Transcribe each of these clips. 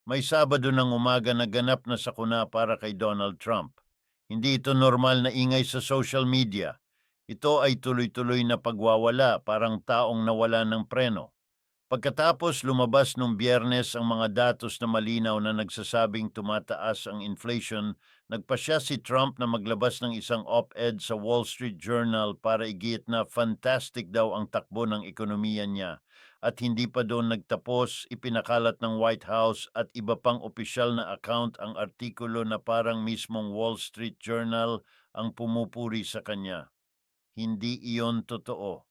May Sabado ng umaga na ganap na sakuna para kay Donald Trump. Hindi ito normal na ingay sa social media. Ito ay tuloy-tuloy na pagwawala, parang taong nawala ng preno. Pagkatapos lumabas nung Biyernes ang mga datos na malinaw na nagsasabing tumataas ang inflation, nagpasya si Trump na maglabas ng isang op-ed sa Wall Street Journal para igit na fantastic daw ang takbo ng ekonomiya niya. At hindi pa doon nagtapos, ipinakalat ng White House at iba pang opisyal na account ang artikulo na parang mismong Wall Street Journal ang pumupuri sa kanya. Hindi iyon totoo.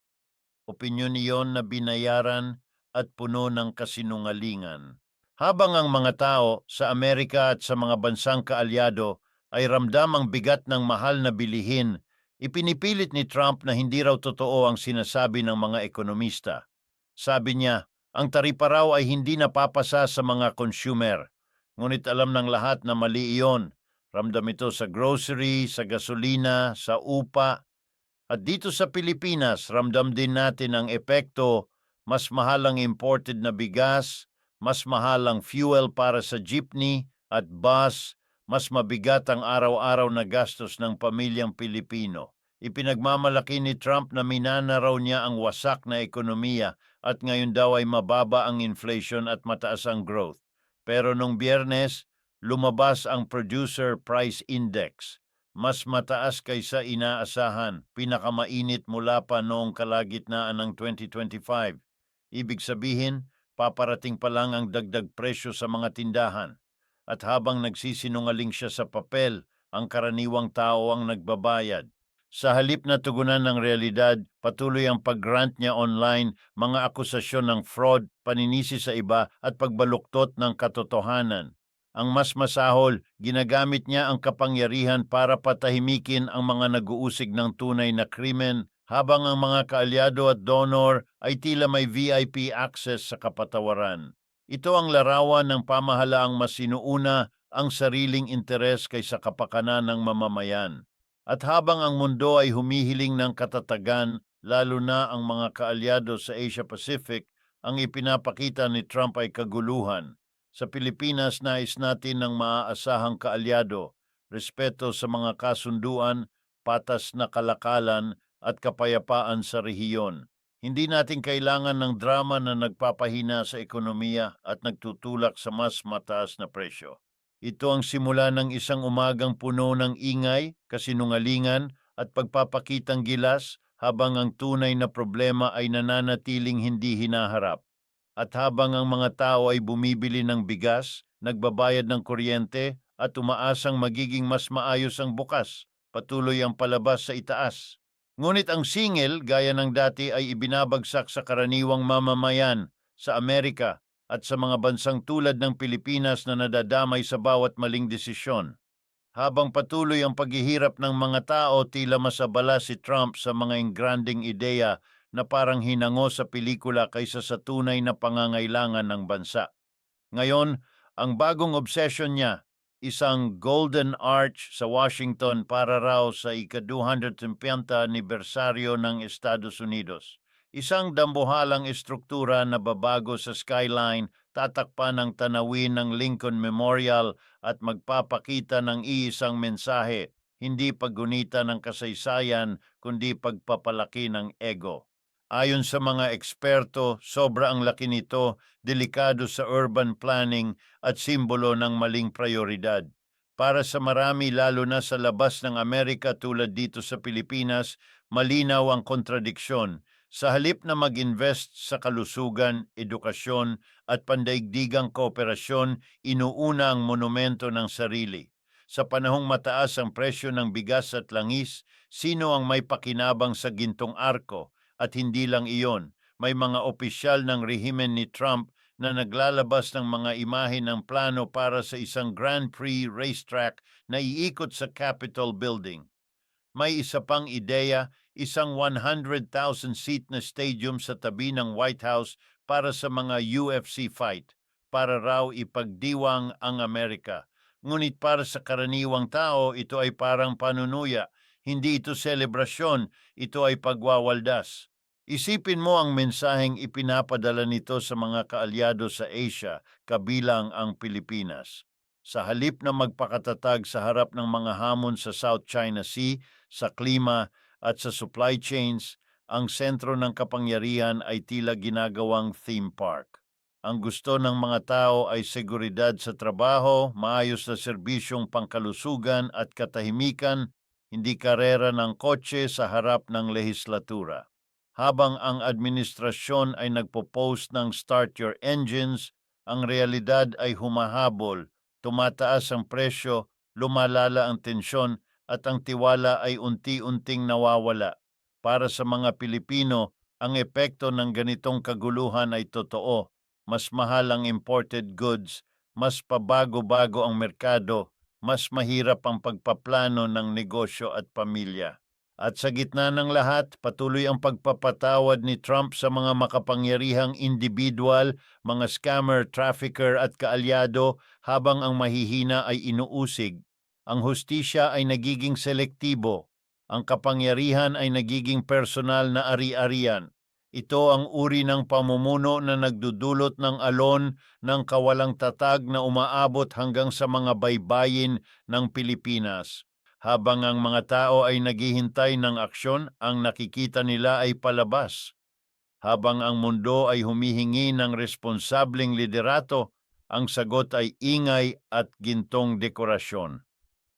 Opinyon iyon na binayaran at puno ng kasinungalingan. Habang ang mga tao sa Amerika at sa mga bansang kaalyado ay ramdam ang bigat ng mahal na bilihin, ipinipilit ni Trump na hindi raw totoo ang sinasabi ng mga ekonomista. Sabi niya, ang taripa raw ay hindi napapasa sa mga consumer. Ngunit alam ng lahat na mali iyon. Ramdam ito sa grocery, sa gasolina, sa upa, at dito sa Pilipinas, ramdam din natin ang epekto, mas mahal ang imported na bigas, mas mahal ang fuel para sa jeepney at bus, mas mabigat ang araw-araw na gastos ng pamilyang Pilipino. Ipinagmamalaki ni Trump na minana raw niya ang wasak na ekonomiya at ngayon daw ay mababa ang inflation at mataas ang growth. Pero nung Biyernes, lumabas ang Producer Price Index, mas mataas kaysa inaasahan, pinakamainit mula pa noong kalagitnaan ng 2025. Ibig sabihin, paparating pa lang ang dagdag presyo sa mga tindahan. At habang nagsisinungaling siya sa papel, ang karaniwang tao ang nagbabayad. Sa halip na tugunan ng realidad, patuloy ang pag-grant niya online, mga akusasyon ng fraud, paninisi sa iba at pagbaluktot ng katotohanan. Ang mas masahol, ginagamit niya ang kapangyarihan para patahimikin ang mga nag-uusig ng tunay na krimen, habang ang mga kaalyado at donor ay tila may VIP access sa kapatawaran. Ito ang larawan ng pamahalaang mas sinuuna ang sariling interes kaysa kapakanan ng mamamayan. At habang ang mundo ay humihiling ng katatagan, lalo na ang mga kaalyado sa Asia Pacific, ang ipinapakita ni Trump ay kaguluhan. Sa Pilipinas, nais natin ng maaasahang kaalyado, respeto sa mga kasunduan, patas na kalakalan at kapayapaan sa rehiyon. Hindi natin kailangan ng drama na nagpapahina sa ekonomiya at nagtutulak sa mas mataas na presyo. Ito ang simula ng isang umagang puno ng ingay, kasinungalingan at pagpapakitang gilas habang ang tunay na problema ay nananatiling hindi hinaharap. At habang ang mga tao ay bumibili ng bigas, nagbabayad ng kuryente at umaasang magiging mas maayos ang bukas, patuloy ang palabas sa itaas. Ngunit ang singil, gaya ng dati, ay ibinabagsak sa karaniwang mamamayan sa Amerika at sa mga bansang tulad ng Pilipinas na nadadamay sa bawat maling desisyon. Habang patuloy ang paghihirap ng mga tao, tila masabala si Trump sa mga engranding ideya na parang hinango sa pelikula kaysa sa tunay na pangangailangan ng bansa. Ngayon, ang bagong obsession niya, isang Golden Arch sa Washington para raw sa ika-250 anibersaryo ng Estados Unidos. Isang dambuhalang estruktura na babago sa skyline, tatakpan ng tanawin ng Lincoln Memorial at magpapakita ng iisang mensahe, hindi paggunita ng kasaysayan kundi pagpapalaki ng ego. Ayon sa mga eksperto, sobra ang laki nito, delikado sa urban planning at simbolo ng maling prioridad. Para sa marami, lalo na sa labas ng Amerika tulad dito sa Pilipinas, malinaw ang kontradiksyon. Sa halip na mag-invest sa kalusugan, edukasyon at pandaigdigang kooperasyon, inuuna ang monumento ng sarili. Sa panahong mataas ang presyo ng bigas at langis, sino ang may pakinabang sa gintong arko? At hindi lang iyon, may mga opisyal ng rehimen ni Trump na naglalabas ng mga imahe ng plano para sa isang Grand Prix racetrack na iikot sa Capitol Building. May isa pang ideya, isang 100,000 seat na stadium sa tabi ng White House para sa mga UFC fight, para raw ipagdiwang ang Amerika. Ngunit para sa karaniwang tao, ito ay parang panunuya. Hindi ito selebrasyon, ito ay pagwawaldas. Isipin mo ang mensaheng ipinapadala nito sa mga kaalyado sa Asia, kabilang ang Pilipinas. Sa halip na magpakatatag sa harap ng mga hamon sa South China Sea, sa klima at sa supply chains, ang sentro ng kapangyarihan ay tila ginagawang theme park. Ang gusto ng mga tao ay seguridad sa trabaho, maayos na serbisyong pangkalusugan at katahimikan, hindi karera ng kotse sa harap ng lehislatura. Habang ang administrasyon ay nagpo-post ng "Start your engines", ang realidad ay humahabol, tumataas ang presyo, lumalala ang tensyon at ang tiwala ay unti-unting nawawala. Para sa mga Pilipino, ang epekto ng ganitong kaguluhan ay totoo. Mas mahal ang imported goods, mas pabago-bago ang merkado, mas mahirap ang pagpaplano ng negosyo at pamilya. At sa gitna ng lahat, patuloy ang pagpapatawad ni Trump sa mga makapangyarihang individual, mga scammer, trafficker at kaalyado habang ang mahihina ay inuusig. Ang hustisya ay nagiging selektibo. Ang kapangyarihan ay nagiging personal na ari-arian. Ito ang uri ng pamumuno na nagdudulot ng alon ng kawalang tatag na umaabot hanggang sa mga baybayin ng Pilipinas. Habang ang mga tao ay naghihintay ng aksyon, ang nakikita nila ay palabas. Habang ang mundo ay humihingi ng responsableng liderato, ang sagot ay ingay at gintong dekorasyon.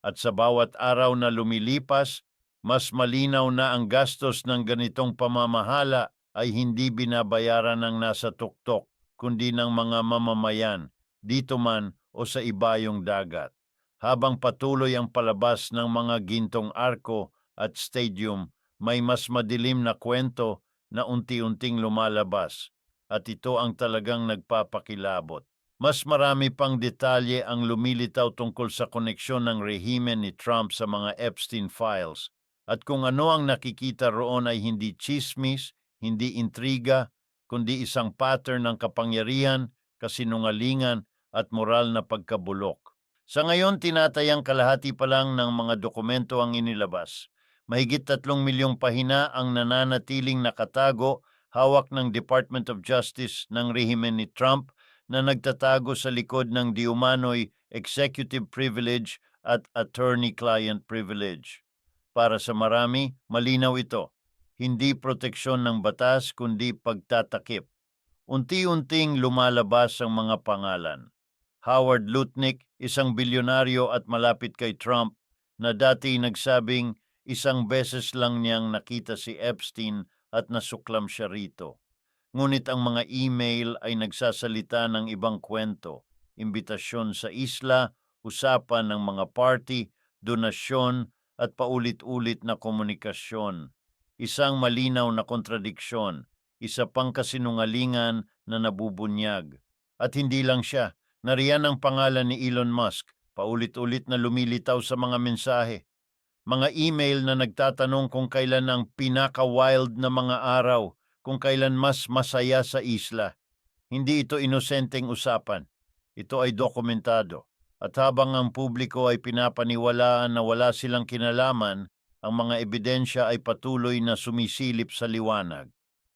At sa bawat araw na lumilipas, mas malinaw na ang gastos ng ganitong pamamahala ay hindi binabayaran ng nasa tuktok, kundi ng mga mamamayan, dito man o sa ibayong dagat. Habang patuloy ang palabas ng mga gintong arko at stadium, may mas madilim na kwento na unti-unting lumalabas, at ito ang talagang nagpapakilabot. Mas marami pang detalye ang lumilitaw tungkol sa koneksyon ng rehimen ni Trump sa mga Epstein files, at kung ano ang nakikita roon ay hindi tsismis, hindi intriga, kundi isang pattern ng kapangyarihan, kasinungalingan at moral na pagkabulok. Sa ngayon, tinatayang kalahati pa lang ng mga dokumento ang inilabas. Mahigit 3 milyong pahina ang nananatiling nakatago, hawak ng Department of Justice ng rehimen ni Trump na nagtatago sa likod ng diumano'y executive privilege at attorney-client privilege. Para sa marami, malinaw ito. Hindi proteksyon ng batas kundi pagtatakip. Unti-unting lumalabas ang mga pangalan. Howard Lutnick, isang bilyonaryo at malapit kay Trump, na dati nagsabing isang beses lang niyang nakita si Epstein at nasuklam siya rito. Ngunit ang mga email ay nagsasalita ng ibang kwento, imbitasyon sa isla, usapan ng mga party, donasyon at paulit-ulit na komunikasyon. Isang malinaw na kontradiksyon, isa pang kasinungalingan na nabubunyag. At hindi lang siya, nariyan ang pangalan ni Elon Musk, paulit-ulit na lumilitaw sa mga mensahe. Mga email na nagtatanong kung kailan ang pinaka-wild na mga araw, kung kailan mas masaya sa isla. Hindi ito inosenteng usapan. Ito ay dokumentado. At habang ang publiko ay pinapaniwalaan na wala silang kinalaman, ang mga ebidensya ay patuloy na sumisilip sa liwanag.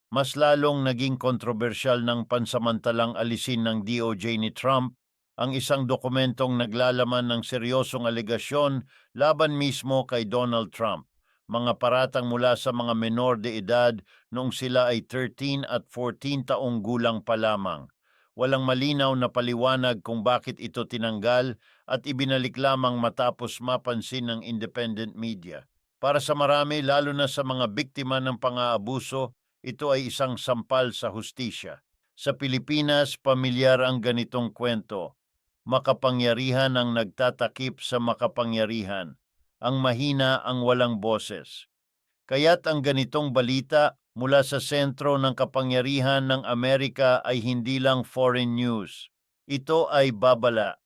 Mas lalong naging kontrobersyal ng pansamantalang alisin ng DOJ ni Trump ang isang dokumentong naglalaman ng seryosong alegasyon laban mismo kay Donald Trump, mga paratang mula sa mga menor de edad noong sila ay 13 at 14 taong gulang pa lamang. Walang malinaw na paliwanag kung bakit ito tinanggal at ibinalik lamang matapos mapansin ng independent media. Para sa marami, lalo na sa mga biktima ng pang-aabuso, ito ay isang sampal sa hustisya. Sa Pilipinas, pamilyar ang ganitong kwento. Makapangyarihan ang nagtatakip sa makapangyarihan. Ang mahina ang walang boses. Kaya't ang ganitong balita mula sa sentro ng kapangyarihan ng Amerika ay hindi lang foreign news. Ito ay babala.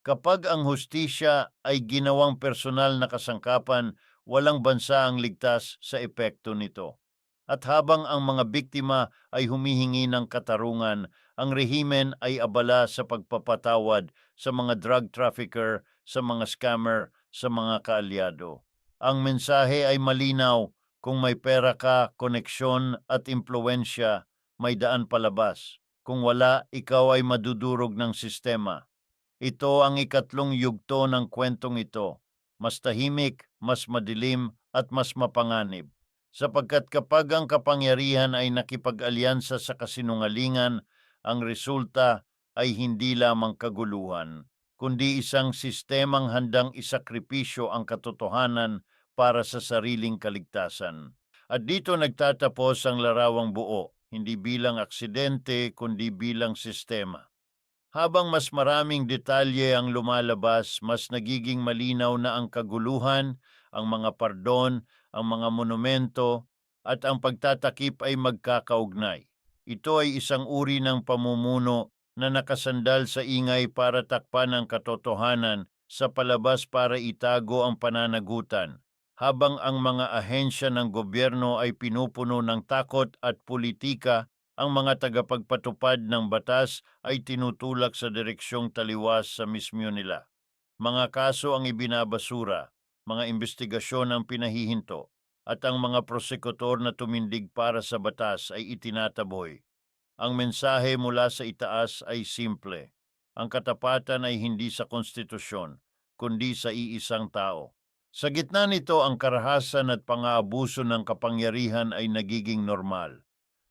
Kapag ang hustisya ay ginawang personal na kasangkapan, walang bansa ang ligtas sa epekto nito. At habang ang mga biktima ay humihingi ng katarungan, ang rehimen ay abala sa pagpapatawad sa mga drug trafficker, sa mga scammer, sa mga kaalyado. Ang mensahe ay malinaw, Kung may pera ka, koneksyon at impluensya, may daan palabas. Kung wala, ikaw ay madudurog ng sistema. Ito ang ikatlong yugto ng kwentong ito. Mas tahimik, mas madilim, at mas mapanganib. Sapagkat kapag ang kapangyarihan ay nakipag-alyansa sa kasinungalingan, ang resulta ay hindi lamang kaguluhan, kundi isang sistemang handang isakripisyo ang katotohanan para sa sariling kaligtasan. At dito nagtatapos ang larawang buo, hindi bilang aksidente kundi bilang sistema. Habang mas maraming detalye ang lumalabas, mas nagiging malinaw na ang kaguluhan, ang mga pardon, ang mga monumento, at ang pagtatakip ay magkakaugnay. Ito ay isang uri ng pamumuno na nakasandal sa ingay para takpan ang katotohanan, sa palabas para itago ang pananagutan, habang ang mga ahensya ng gobyerno ay pinupuno ng takot at politika. Ang mga tagapagpatupad ng batas ay tinutulak sa direksyong taliwas sa mismo nila. Mga kaso ang ibinabasura, mga investigasyon ang pinahihinto, at ang mga prosekutor na tumindig para sa batas ay itinataboy. Ang mensahe mula sa itaas ay simple. Ang katapatan ay hindi sa konstitusyon, kundi sa iisang tao. Sa gitna nito, ang karahasan at pang-aabuso ng kapangyarihan ay nagiging normal.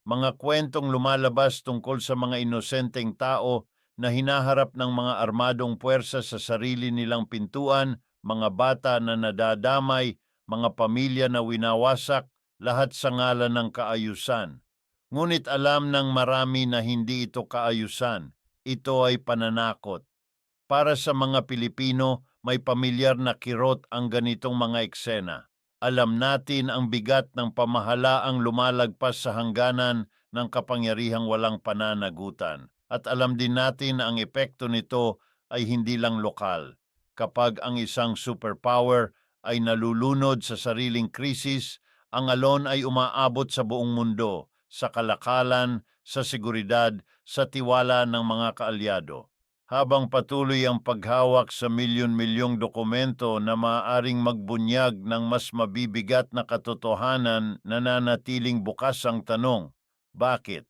Mga kwentong lumalabas tungkol sa mga inosenteng tao na hinaharap ng mga armadong puwersa sa sarili nilang pintuan, mga bata na nadadamay, mga pamilya na winawasak, lahat sa ngalan ng kaayusan. Ngunit alam ng marami na hindi ito kaayusan, ito ay pananakot. Para sa mga Pilipino, may pamilyar na kirot ang ganitong mga eksena. Alam natin ang bigat ng pamahalaang lumalagpas sa hangganan ng kapangyarihang walang pananagutan. At alam din natin na ang epekto nito ay hindi lang lokal. Kapag ang isang superpower ay nalulunod sa sariling krisis, ang alon ay umaabot sa buong mundo, sa kalakalan, sa seguridad, sa tiwala ng mga kaalyado. Habang patuloy ang paghawak sa milyon-milyong dokumento na maaaring magbunyag ng mas mabibigat na katotohanan, nananatiling bukas ang tanong, bakit?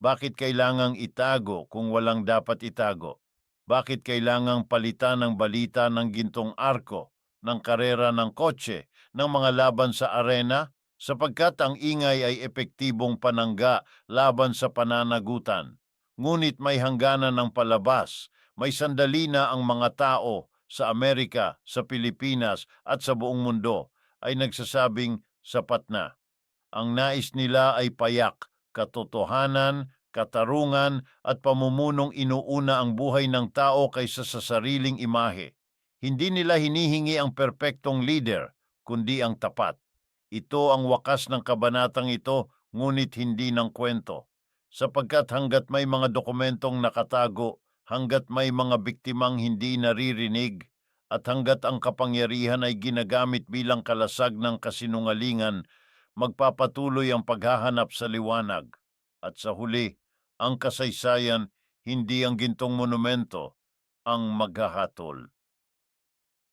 Bakit kailangang itago kung walang dapat itago? Bakit kailangang palitan ng balita ng gintong arko, ng karera ng kotse, ng mga laban sa arena? Sapagkat ang ingay ay epektibong panangga laban sa pananagutan. Ngunit may hangganan ng palabas. May sandali na ang mga tao sa Amerika, sa Pilipinas at sa buong mundo ay nagsasabing sapat na. Ang nais nila ay payak, katotohanan, katarungan at pamumunong inuuna ang buhay ng tao kaysa sa sariling imahe. Hindi nila hinihingi ang perpektong leader, kundi ang tapat. Ito ang wakas ng kabanatang ito, ngunit hindi ng kwento. Sapagkat hanggat may mga dokumentong nakatago, hanggat may mga biktimang hindi naririnig, at hanggat ang kapangyarihan ay ginagamit bilang kalasag ng kasinungalingan, magpapatuloy ang paghahanap sa liwanag. At sa huli, ang kasaysayan, hindi ang gintong monumento, ang maghahatol.